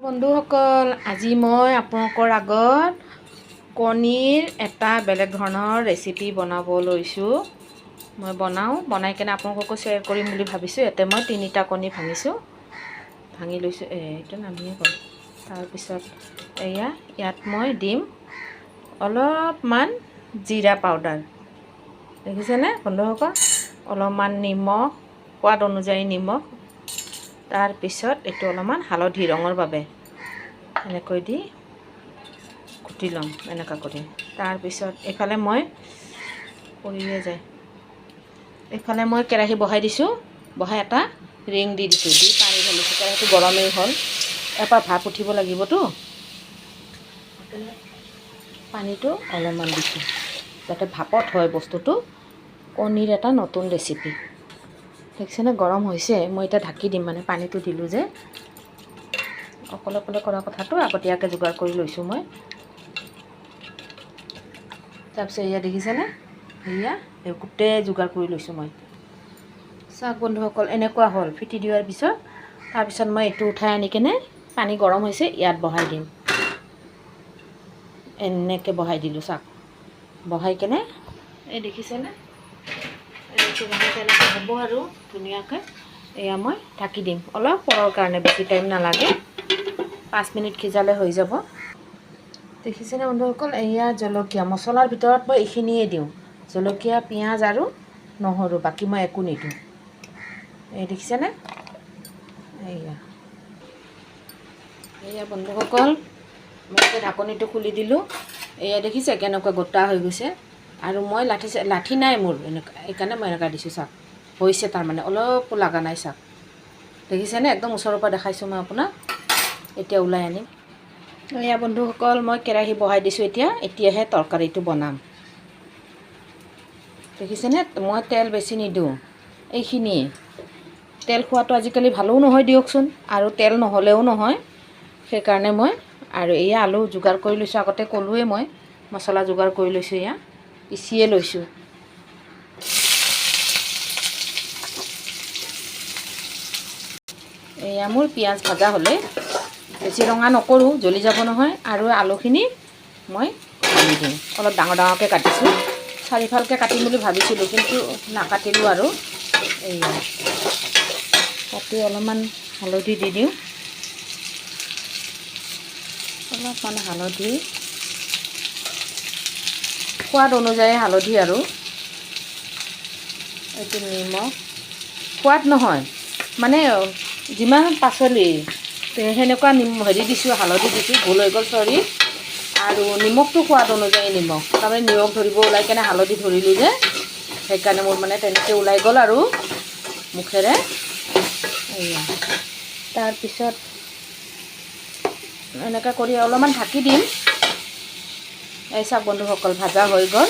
বন্ধুসকল, আজি মই আপোনালোকৰ আগত কণীৰ এটা বেলেগ ধৰণৰ ৰেচিপি বনাব লৈছোঁ। মই বনাই কেনে আপোনালোককো শ্বেয়াৰ কৰিম বুলি ভাবিছোঁ। ইয়াতে মই 3টা কণী ভাঙি লৈছোঁ। এইটো নামিয়ে গ'ল। তাৰপিছত ইয়াত মই দিম অলপমান জিৰা পাউডাৰ। দেখিছেনে বন্ধুসকল? অলপমান নিমখ, সোৱাদ অনুযায়ী নিমখ। তাৰপিছত এইটো অলপমান হালধি ৰঙৰ বাবে এনেকৈ দি কুটি ল'ম, এনেকুৱা কৰি। তাৰপিছত এইফালে মই কেৰাহী বহাই দিছোঁ। বহাই এটা ৰিং দি দিছোঁ, দি পানী ঢালিছোঁ। কেৰাহীটো গৰমেই হ'ল। এবাৰ ভাপ উঠিব লাগিবতো, পানীটো অলপমান দিছোঁ যাতে ভাপত হয় বস্তুটো। কণীৰ এটা নতুন ৰেচিপি দেখিছেনে? গৰম হৈছে। মই এতিয়া ঢাকি দিম, মানে পানীটো দিলোঁ যে। অকলে কৰা কথাটো আগতীয়াকৈ যোগাৰ কৰি লৈছোঁ মই। তাৰপিছত দেখিছেনে? গোটেই যোগাৰ কৰি লৈছোঁ মই। চাওক বন্ধুসকল, এনেকুৱা হ'ল ফিটি দিয়াৰ পিছত। তাৰপিছত মই এইটো উঠাই আনি কেনে, পানী গৰম হৈছে, ইয়াত বহাই দিম। এনেকৈ বহাই দিলোঁ। চাওক, বহাই কেনে দেখিছেনে? তেনেকৈ হ'ব আৰু ধুনীয়াকৈ। মই ঢাকি দিম অলপ পৰৰ কাৰণে, বেছি টাইম নালাগে। 5 মিনিট সিজালে হৈ যাব। দেখিছেনে বন্ধুসকল? জলকীয়া মছলাৰ ভিতৰত মই এইখিনিয়ে দিওঁ, জলকীয়া, পিঁয়াজ আৰু নহৰু। বাকী মই একো নিদিওঁ। দেখিছেনে? বন্ধুসকল, মই এতিয়া ঢাকনিটো খুলি দিলোঁ। দেখিছে কেনেকুৱা গোটা হৈ গৈছে। আৰু মই লাঠি নাই মোৰ, সেইকাৰণে মই এনেকুৱা দিছোঁ। চাওক, হৈছে তাৰমানে, অলপো লগা নাই। চাওক, দেখিছেনে? একদম ওচৰৰ পৰা দেখাইছোঁ মই আপোনাক। এতিয়া ওলাই আনিম। বন্ধুসকল, মই কেৰাহী বহাই দিছোঁ। এতিয়াহে তৰকাৰীটো বনাম। দেখিছেনে? মই তেল বেছি নিদিওঁ। এইখিনিয়ে তেল খোৱাটো আজিকালি ভালোও নহয় দিয়কচোন, আৰু তেল নহ'লেও নহয়। সেইকাৰণে মই আলু যোগাৰ কৰি লৈছোঁ। আগতে ক'লোৱেই মই মছলা যোগাৰ কৰি লৈছোঁ। পিচিয়ে লৈছোঁ। মোৰ পিঁয়াজ ভাজা হ'লে, বেছি ৰঙা নকৰোঁ, জ্বলি যাব নহয়। আৰু আলুখিনি মই ঢালি দিওঁ। অলপ ডাঙৰকৈ কাটিছোঁ। 4ফালকৈ কাটিম বুলি ভাবিছিলোঁ, কিন্তু নাকাটিলোঁ। আৰু কাটি অলপমান হালধি দি দিওঁ। অলপমান হালধি, সোৱাদ অনুযায়ী হালধি। আৰু এইটো নিমখ, সোৱাদ নহয় মানে যিমান পাচলি সেনেকুৱা দিছোঁ, হালধি দিছোঁ। ভুল হৈ গ'ল, চৰি। আৰু নিমখটো সোৱাদ অনুযায়ী নিমখ। তাৰমানে নিমখ ধৰিব ওলাই কেনে হালধি ধৰিলোঁ যে, সেইকাৰণে মোৰ মানে তেনেকৈ ওলাই গ'ল আৰু মুখেৰে। তাৰপিছত এনেকৈ কৰি অলপমান ঢাকি দিম। চাওক বন্ধুসকল, ভাজা হৈ গ'ল।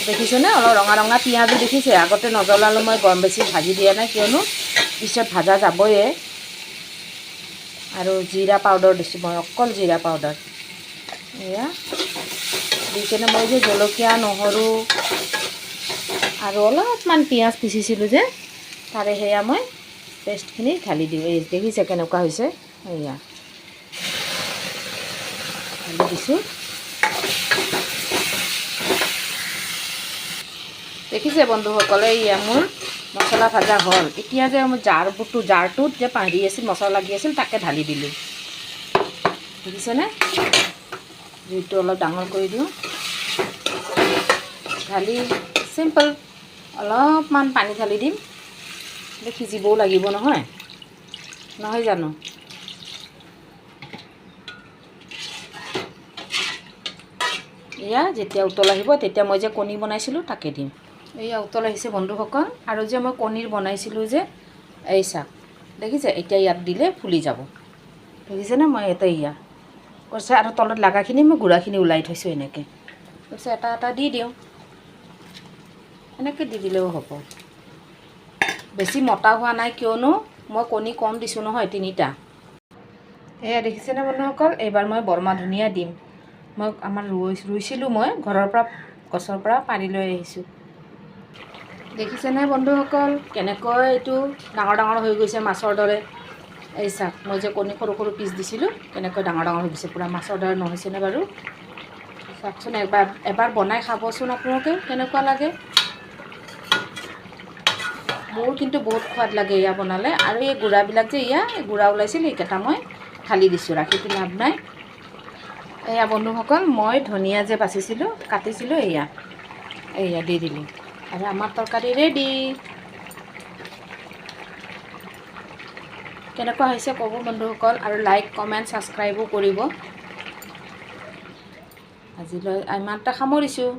দেখিছেনে? অলপ ৰঙা পিঁয়াজো দেখিছে। আগতে নজ্বলালোঁ মই, বেছি ভাজি দিয়া নাই, কিয়নো পিছত ভাজা যাবয়ে। আৰু জিৰা পাউডাৰ দিছোঁ মই, অকল জিৰা পাউডাৰ। দি কেনে মই যে জলকীয়া, নহৰু আৰু অলপমান পিঁয়াজ পিচিছিলোঁ যে, তাৰে মই পেষ্টখিনি ঢালি দিওঁ। দেখিছে কেনেকুৱা হৈছে? ঢালি দিছোঁ। দেখিছে বন্ধুসকল? মোৰ মছলা ভাজা হ'ল। এতিয়া যে মই জাৰটোত যে পাহৰি আছিল, মছলা লাগি আছিল, তাকে ঢালি দিলোঁ। দেখিছেনে? জুইটো অলপ ডাঙৰ কৰি দিওঁ। ঢালি চিম্পল অলপমান পানী ঢালি দিম। সিজিবও লাগিব নহয় জানো? যেতিয়া উতল আহিব, তেতিয়া মই যে কণী বনাইছিলোঁ তাকে দিম। উতল আহিছে বন্ধুসকল। আৰু যে মই কণীৰ বনাইছিলোঁ যে, চাওক, দেখিছে? এতিয়া ইয়াত দিলে ফুলি যাব। দেখিছেনে? মই কৈছে। আৰু তলত লগাখিনি মই গুড়াখিনি ওলাই থৈছোঁ। এনেকৈ কৈছে, এটা দি দিওঁ। এনেকৈ দি দিলেও হ'ব। বেছি মতা হোৱা নাই, কিয়নো মই কণী কম দিছোঁ নহয়, 3টা। দেখিছেনে বন্ধুসকল? এইবাৰ মই বৰমা ধনিয়া দিম। আমাৰ ৰুইছিলোঁ, মই ঘৰৰ পৰা, গছৰ পৰা পাৰি লৈ আহিছোঁ। দেখিছেনে বন্ধুসকল? কেনেকৈ এইটো ডাঙৰ হৈ গৈছে, মাছৰ দৰে। এই চাওক মই যে কণী সৰু সৰু পিচ দিছিলোঁ কেনেকৈ ডাঙৰ ডাঙৰ হৈ গৈছে পূৰা মাছৰ দৰে নহৈছেনে বাৰু চাওকচোন এবাৰ বনাই খাবচোন আপোনালোকে কেনেকুৱা লাগে মোৰ কিন্তু বহুত সোৱাদ লাগে এয়া বনালে আৰু এই গুড়াবিলাক যে এই গুড়া ওলাইছিল এইকেইটা মই ঢালি দিছোঁ ৰাখিটো লাভ নাই এয়া বন্ধুসকল মই ধনিয়া যে বাচিছিলোঁ কাটিছিলোঁ এয়া দি দিলোঁ আৰু আমাৰ তৰকাৰী ৰেডি কেনেকুৱা হৈছে ক'ব বন্ধুসকল আৰু লাইক কমেণ্ট ছাবস্ক্ৰাইবো কৰিব আজিলৈ ইমানটা সামৰিছোঁ